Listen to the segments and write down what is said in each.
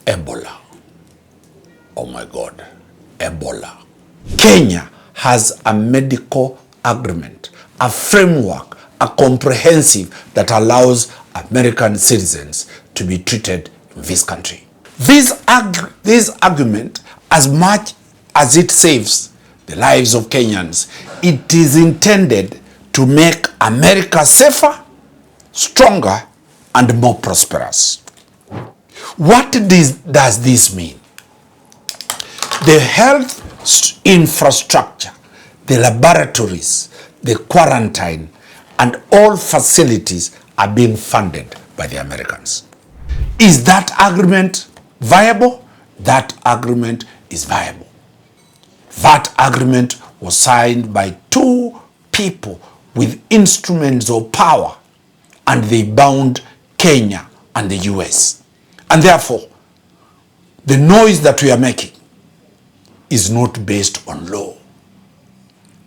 Ebola. Oh my God, Ebola. Kenya has a medical agreement, a framework, a comprehensive that allows American citizens to be treated in this country. This argument, as much as it saves the lives of Kenyans, it is intended to make America safer, stronger, and more prosperous. What does this mean? The health infrastructure, the laboratories, the quarantine, and all facilities are being funded by the Americans. Is that agreement viable? That agreement is viable. That agreement was signed by two people with instruments of power, and they bound Kenya and the U.S. And therefore, the noise that we are making is not based on law.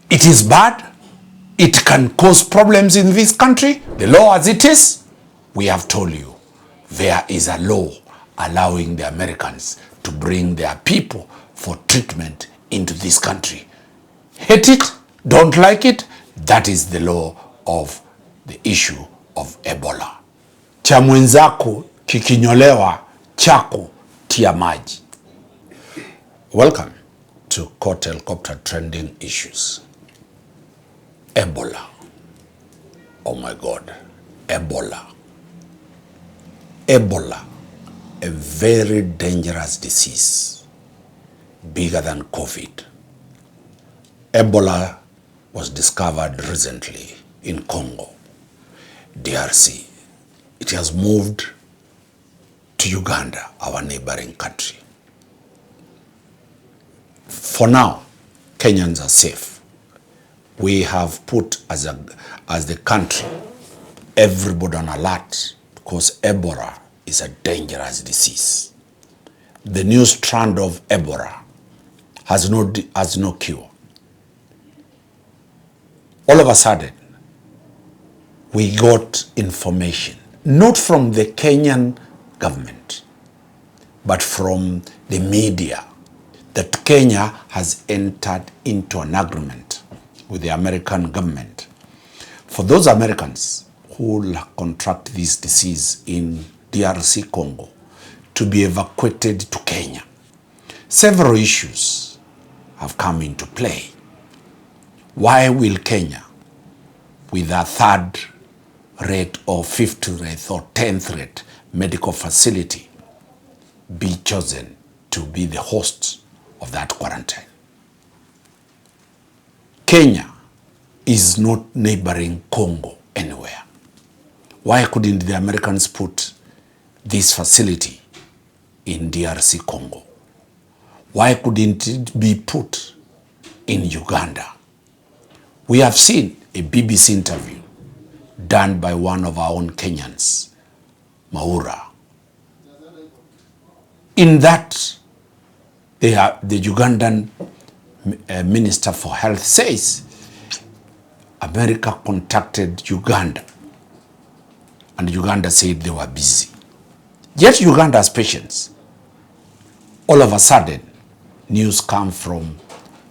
It is bad. It can cause problems in this country. The law as it is, we have told you, there is a law allowing the Americans to bring their people for treatment into this country. Hate it, don't like it, that is the law of the issue of Ebola. Cha mwenzako kikinyolewa, chako tia maji. Welcome to Court Helicopter Trending Issues. Ebola. Oh my God, Ebola. Ebola, a very dangerous disease, bigger than COVID. Ebola was discovered recently in Congo, DRC. It has moved to Uganda, our neighboring country. For now, Kenyans are safe. We have put as the country everybody on alert because Ebola is a dangerous disease. The new strand of Ebola has no cure. All of a sudden, we got information, not from the Kenyan government, but from the media, that Kenya has entered into an agreement with the American government for those Americans who will contract this disease in DRC Congo to be evacuated to Kenya. Several issues have come into play. Why will Kenya, with a third rate or fifth rate or 10th rate medical facility, be chosen to be the host of that quarantine? Kenya is not neighboring Congo anywhere. Why couldn't the Americans put this facility in DRC Congo? Why couldn't it be put in Uganda? We have seen a BBC interview done by one of our own Kenyans, Maura. In that, the Ugandan Minister for Health says America contacted Uganda and Uganda said they were busy. Yet Uganda has patience. All of a sudden, news come from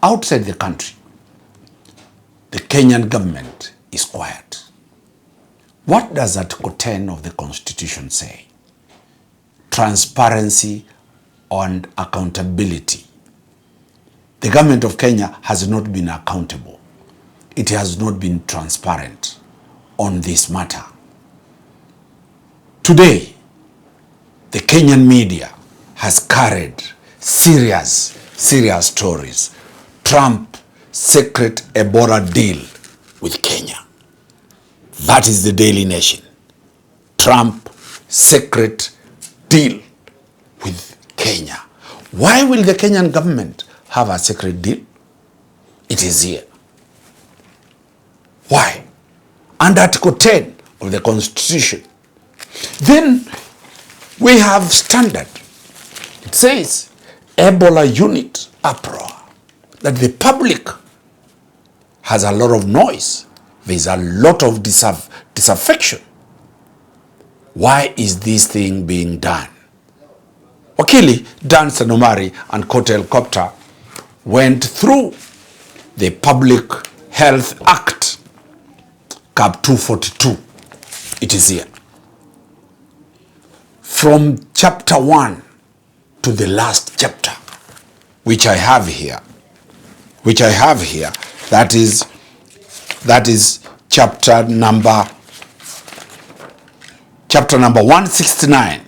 outside the country. The Kenyan government is quiet. What does Article 10 of the Constitution say? Transparency and accountability. The government of Kenya has not been accountable. It has not been transparent on this matter. Today, the Kenyan media has carried serious stories. Trump secret Ebola deal with Kenya. That is the Daily Nation. Trump secret deal with Kenya. Why will the Kenyan government have a secret deal? It is here. Why? Under Article 10 of the Constitution. Then we have standard. It says Ebola unit uproar. That the public has a lot of noise. There's a lot of disaffection. Why is this thing being done? Okay. luckily, Danstan Omari and Court Helicopter went through the Public Health Act, Cap 242. It is here. From chapter 1 to the last chapter, which I have here, that is chapter number 169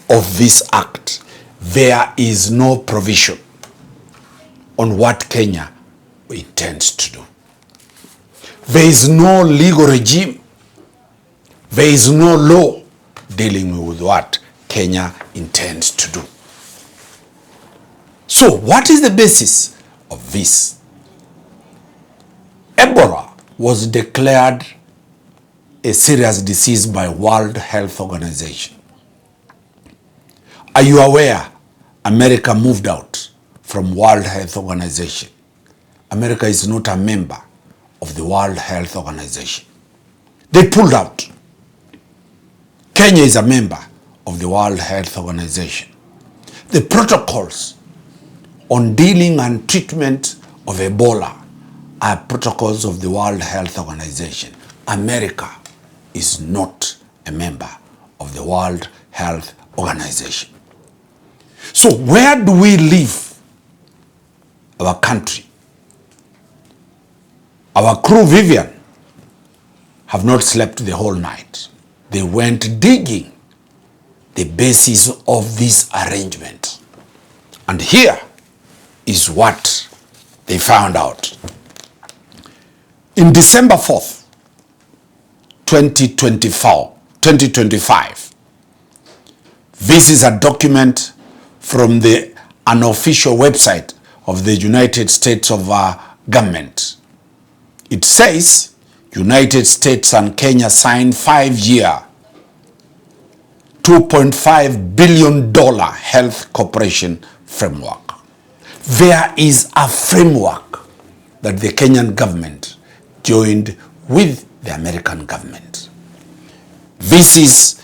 of this act. There is no provision on what Kenya intends to do. There is no legal regime. There is no law dealing with what Kenya intends to do. So what is the basis of this? Ebola was declared a serious disease by World Health Organization. Are you aware America moved out from World Health Organization? America is not a member of the World Health Organization. They pulled out. Kenya is a member of the World Health Organization. The protocols on dealing and treatment of Ebola are protocols of the World Health Organization. America is not a member of the World Health Organization. So where do we leave our country? Our crew, Vivian, have not slept the whole night. They went digging the basis of this arrangement. And here is what they found out. In December 4th, 2025, this is a document from the unofficial website of the United States of government. It says United States and Kenya signed 5-year, $2.5 billion health cooperation framework. There is a framework that the Kenyan government joined with the American government. This is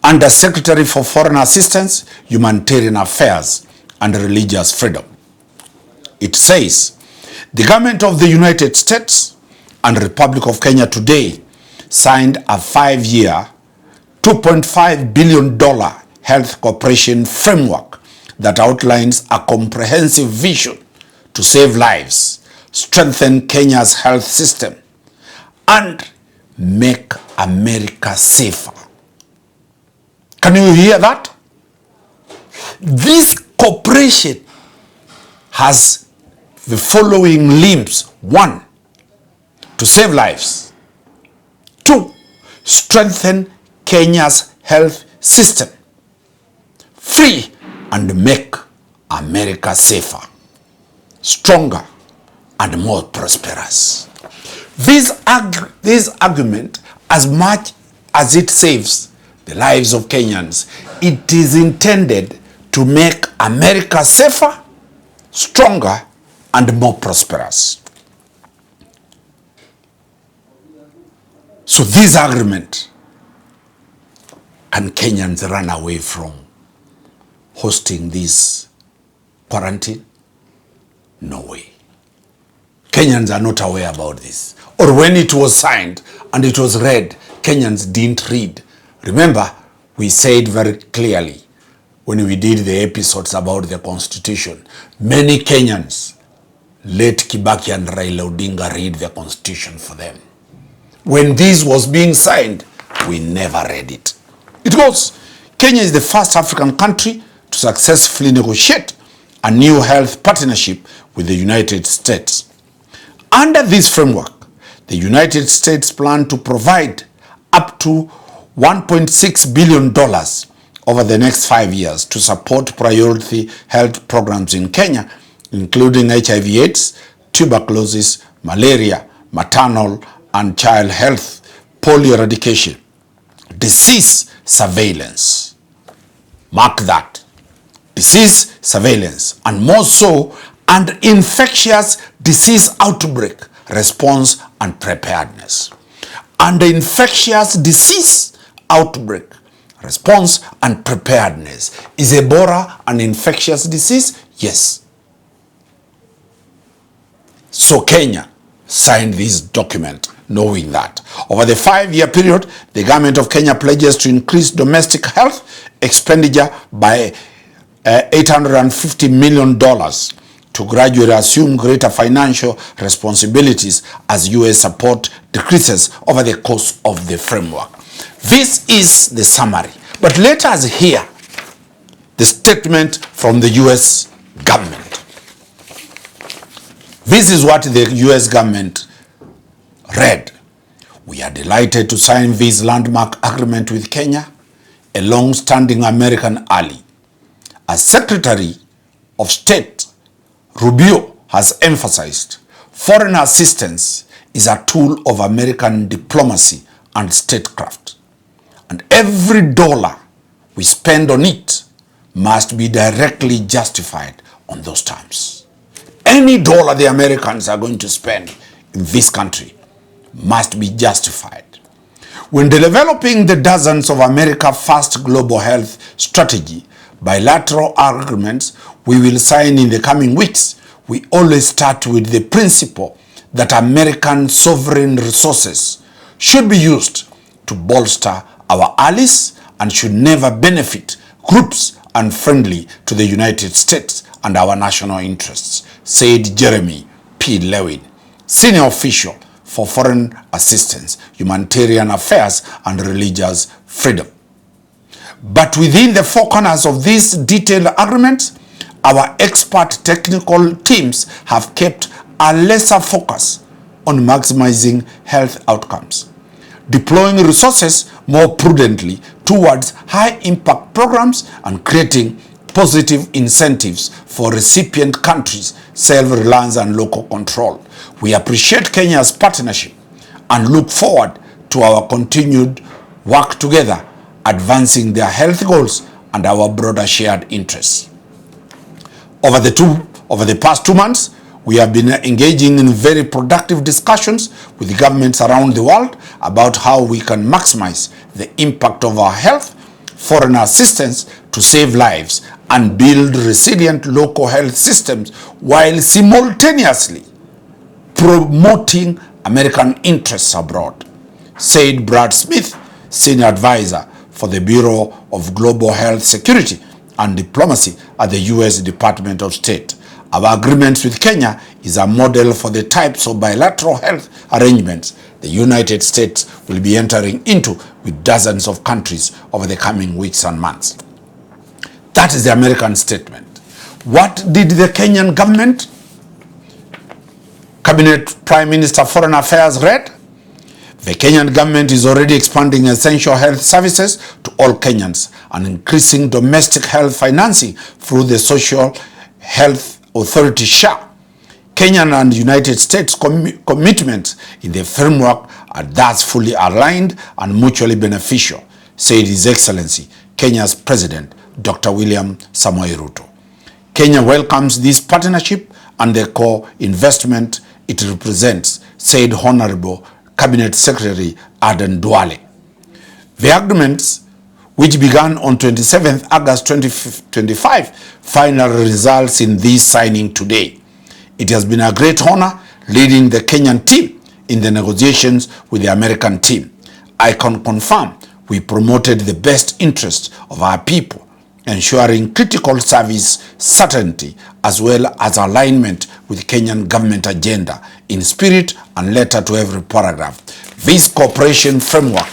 Under Secretary for Foreign Assistance, Humanitarian Affairs and Religious Freedom. It says, the government of the United States and Republic of Kenya today signed a 5-year, $2.5 billion health cooperation framework that outlines a comprehensive vision to save lives, strengthen Kenya's health system, and make America safer. Can you hear that? This cooperation has the following limbs. 1, to save lives. 2, strengthen Kenya's health system. 3, and make America safer, stronger, and more prosperous. This argument, as much as it saves the lives of Kenyans, it is intended to make America safer, stronger, and more prosperous. So this agreement, can Kenyans run away from hosting this quarantine? No way. Kenyans are not aware about this. Or when it was signed and it was read, Kenyans didn't read. Remember, we said very clearly when we did the episodes about the Constitution, many Kenyans let Kibaki and Raila Odinga read the Constitution for them. When this was being signed, we never read it. It goes, Kenya is the first African country to successfully negotiate a new health partnership with the United States. Under this framework, the United States plan to provide up to $1.6 billion over the next 5 years to support priority health programs in Kenya, including HIV/AIDS, tuberculosis, malaria, maternal and child health, polio eradication, disease surveillance. Mark that. Disease surveillance, and more so, and infectious disease outbreak response and preparedness. Under infectious disease outbreak response and preparedness. Is Ebola an infectious disease? Yes. So Kenya signed this document knowing that. Over the 5-year period, the government of Kenya pledges to increase domestic health expenditure by $850 million to gradually assume greater financial responsibilities as U.S. support decreases over the course of the framework. This is the summary. But let us hear the statement from the U.S. government. This is what the U.S. government read. We are delighted to sign this landmark agreement with Kenya, a long-standing American ally. As Secretary of State Rubio has emphasized, foreign assistance is a tool of American diplomacy and statecraft, and every dollar we spend on it must be directly justified on those terms. Any dollar the Americans are going to spend in this country must be justified. When developing the dozens of America-first global health strategy bilateral agreements we will sign in the coming weeks, we always start with the principle that American sovereign resources should be used to bolster our allies and should never benefit groups unfriendly to the United States and our national interests, said Jeremy P. Lewin, senior official for foreign assistance, humanitarian affairs, and religious freedom. But within the four corners of these detailed agreements, our expert technical teams have kept a lesser focus on maximizing health outcomes, deploying resources more prudently towards high-impact programs and creating positive incentives for recipient countries' self-reliance and local control. We appreciate Kenya's partnership and look forward to our continued work together, advancing their health goals and our broader shared interests. Over the past 2 months, we have been engaging in very productive discussions with governments around the world about how we can maximize the impact of our health, foreign assistance to save lives, and build resilient local health systems while simultaneously promoting American interests abroad, said Brad Smith, Senior Advisor for the Bureau of Global Health Security and Diplomacy at the U.S. Department of State. Our agreements with Kenya is a model for the types of bilateral health arrangements the United States will be entering into with dozens of countries over the coming weeks and months. That is the American statement. What did the Kenyan government, Cabinet Prime Minister Foreign Affairs read? The Kenyan government is already expanding essential health services to all Kenyans and increasing domestic health financing through the Social Health Authority SHA. Kenyan and United States commitments in the framework are thus fully aligned and mutually beneficial, said His Excellency Kenya's President, Dr. William Samoei Ruto. Kenya welcomes this partnership and the co-investment it represents, said Honorable Cabinet Secretary Aden Duale. The agreements, which began on 27th August 2025, finally results in this signing today. It has been a great honor leading the Kenyan team in the negotiations with the American team. I can confirm we promoted the best interests of our people, ensuring critical service certainty as well as alignment with Kenyan government agenda in spirit and letter to every paragraph. This cooperation framework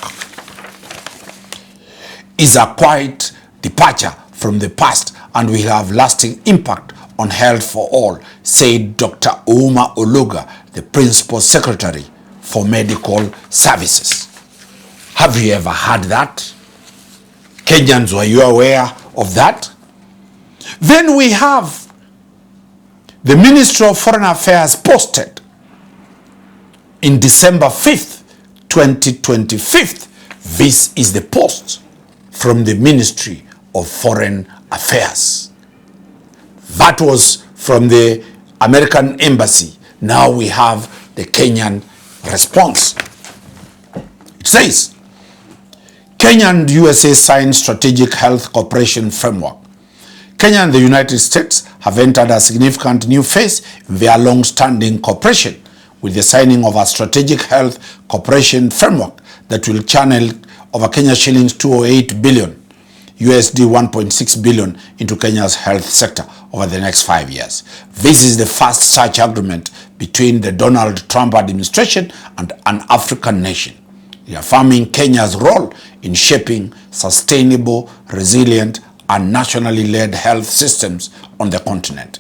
is a quiet departure from the past and will have lasting impact on health for all, said Dr. Ouma Oluga, the Principal Secretary for Medical Services. Have you ever heard that? Kenyans, were you aware of that? Then we have the Ministry of Foreign Affairs posted in December 5th, 2025. This is the post from the Ministry of Foreign Affairs. That was from the American Embassy. Now we have the Kenyan response. It says, Kenya and USA signed Strategic Health Cooperation Framework. Kenya and the United States have entered a significant new phase in their long-standing cooperation with the signing of a Strategic Health Cooperation Framework that will channel over Kenya shillings 208 billion, USD 1.6 billion into Kenya's health sector over the next 5 years. This is the first such agreement between the Donald Trump administration and an African nation, reaffirming Kenya's role in shaping sustainable, resilient, and nationally led health systems on the continent.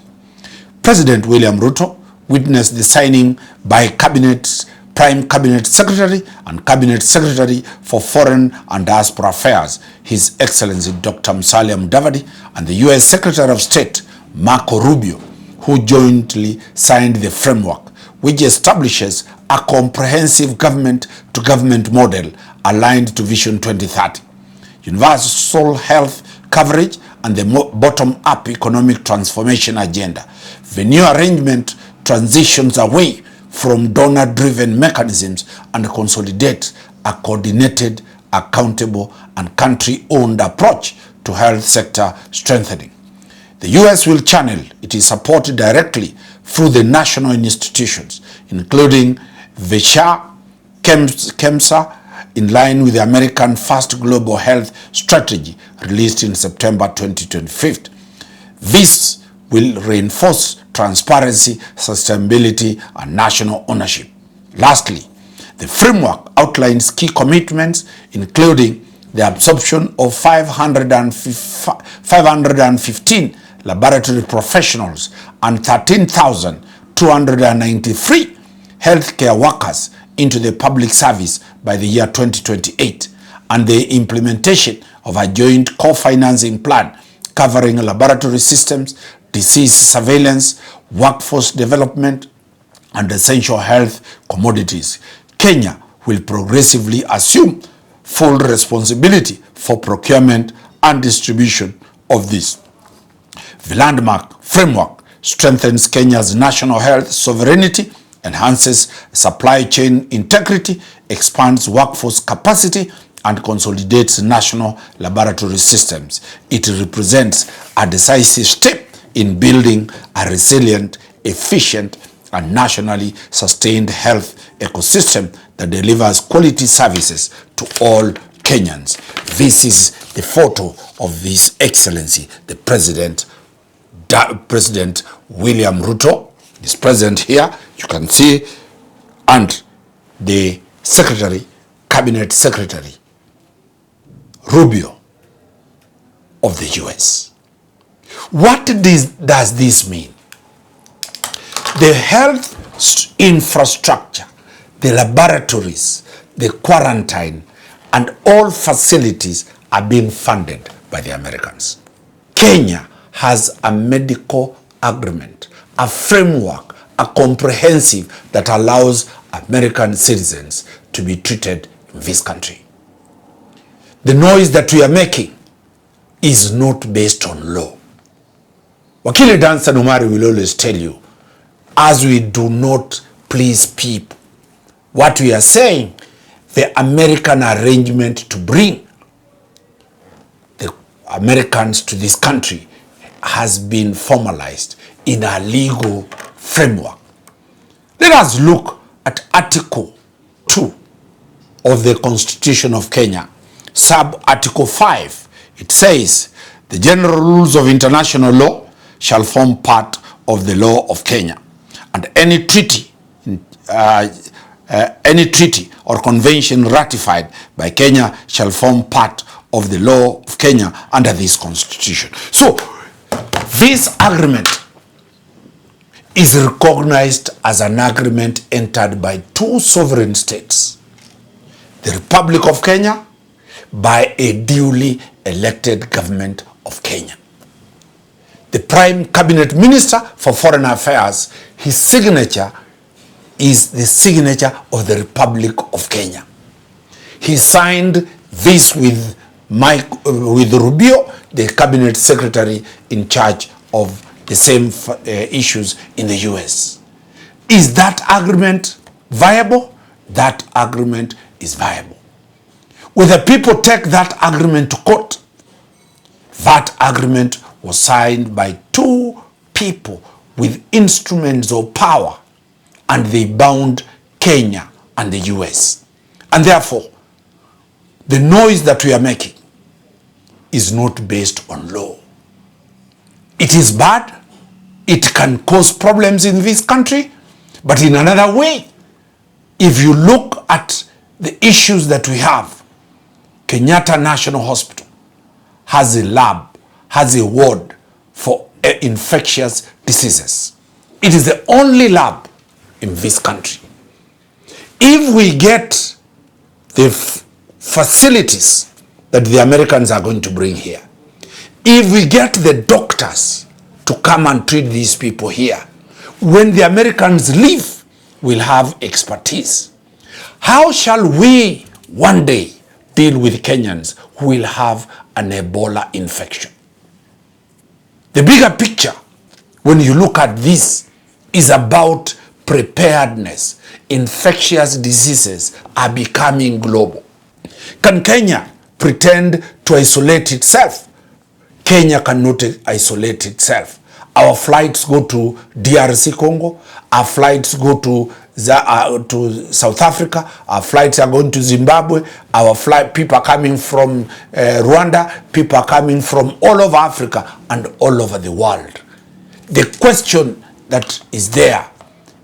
President William Ruto witnessed the signing by Prime Cabinet Secretary and Cabinet Secretary for Foreign and Diaspora Affairs, His Excellency Dr. Musalia Mudavadi, and the U.S. Secretary of State Marco Rubio, who jointly signed the framework, which establishes a comprehensive government-to-government model aligned to Vision 2030, universal health coverage, and the bottom-up economic transformation agenda. The new arrangement transitions away from donor-driven mechanisms and consolidates a coordinated, accountable, and country-owned approach to health sector strengthening. The U.S. will channel its support directly through the national institutions, including the KEMSA, in line with the American First Global Health Strategy released in September 2025. This will reinforce transparency, sustainability, and national ownership. Lastly, the framework outlines key commitments, including the absorption of 515 laboratory professionals and 13,293 healthcare workers into the public service by the year 2028, and the implementation of a joint co-financing plan covering laboratory systems, disease surveillance, workforce development, and essential health commodities. Kenya will progressively assume full responsibility for procurement and distribution of this. The landmark framework strengthens Kenya's national health sovereignty, enhances supply chain integrity, expands workforce capacity, and consolidates national laboratory systems. It represents a decisive step in building a resilient, efficient, and nationally sustained health ecosystem that delivers quality services to all Kenyans. This is the photo of His Excellency, the President William Ruto. Is present here, you can see, and the Cabinet Secretary Rubio of the U.S. What does this mean? The health infrastructure, the laboratories, the quarantine, and all facilities are being funded by the Americans. Kenya has a medical agreement, a framework, a comprehensive that allows American citizens to be treated in this country. The noise that we are making is not based on law. Wakili Danstan Omari will always tell you, as we do not please people, what we are saying, the American arrangement to bring the Americans to this country has been formalized in a legal framework. Let us look at Article 2 of the Constitution of Kenya, sub-Article 5. It says, the general rules of international law shall form part of the law of Kenya, and any treaty or convention ratified by Kenya shall form part of the law of Kenya under this constitution. So, this agreement is recognized as an agreement entered by two sovereign states, the Republic of Kenya by a duly elected government of Kenya. The Prime Cabinet Minister for Foreign Affairs, his signature is the signature of the Republic of Kenya. He signed this with Rubio, the Cabinet Secretary in charge of the same issues in the U.S. Is that agreement viable? That agreement is viable. Will the people take that agreement to court? That agreement was signed by two people with instruments of power, and they bound Kenya and the US. And therefore, the noise that we are making is not based on law. It is bad. It can cause problems in this country. But in another way, if you look at the issues that we have, Kenyatta National Hospital has a lab, has a ward for infectious diseases. It is the only lab in this country. If we get the facilities that the Americans are going to bring here, if we get the doctors to come and treat these people here, when the Americans leave, we'll have expertise. How shall we one day deal with Kenyans who will have an Ebola infection? The bigger picture, when you look at this, is about preparedness. Infectious diseases are becoming global. Can Kenya pretend to isolate itself? Kenya cannot isolate itself. Our flights go to DRC Congo. Our flights go to South Africa. Our flights are going to Zimbabwe. People are coming from Rwanda. People are coming from all over Africa and all over the world. The question that is there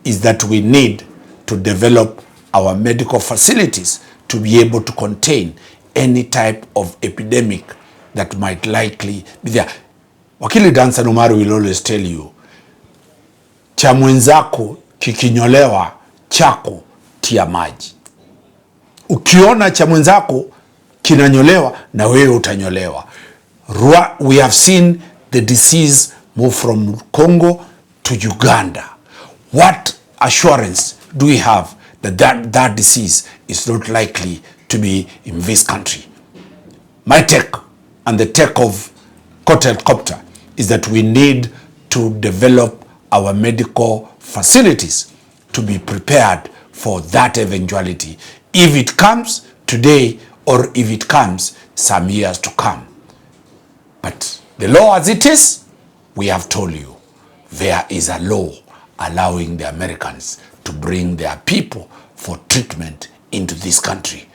is that we need to develop our medical facilities to be able to contain any type of epidemic that might likely be there. Wakili Danstan Omari will always tell you, cha mwenzako kikinyolewa, chako tia maji. Ukiona cha mwenzako kinanyolewa, na wewe utanyolewa. We have seen the disease move from Congo to Uganda. What assurance do we have that disease is not likely to be in this country? My take and the take of Helicopter is that we need to develop our medical facilities to be prepared for that eventuality, if it comes today or if it comes some years to come. But the law as it is, we have told you, there is a law allowing the Americans to bring their people for treatment into this country.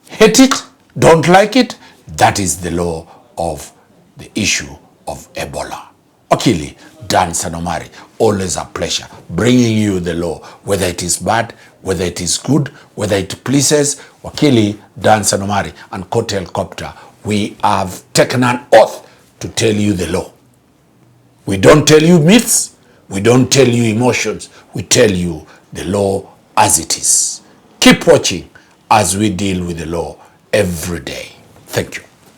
Hate it, don't like it, that is the law of the issue of Ebola. Wakili Danstan Omari, always a pleasure bringing you the law, whether it is bad, whether it is good, whether it pleases. Wakili Danstan Omari and Helicopter, we have taken an oath to tell you the law. We don't tell you myths, we don't tell you emotions, we tell you the law as it is. Keep watching as we deal with the law every day. Thank you.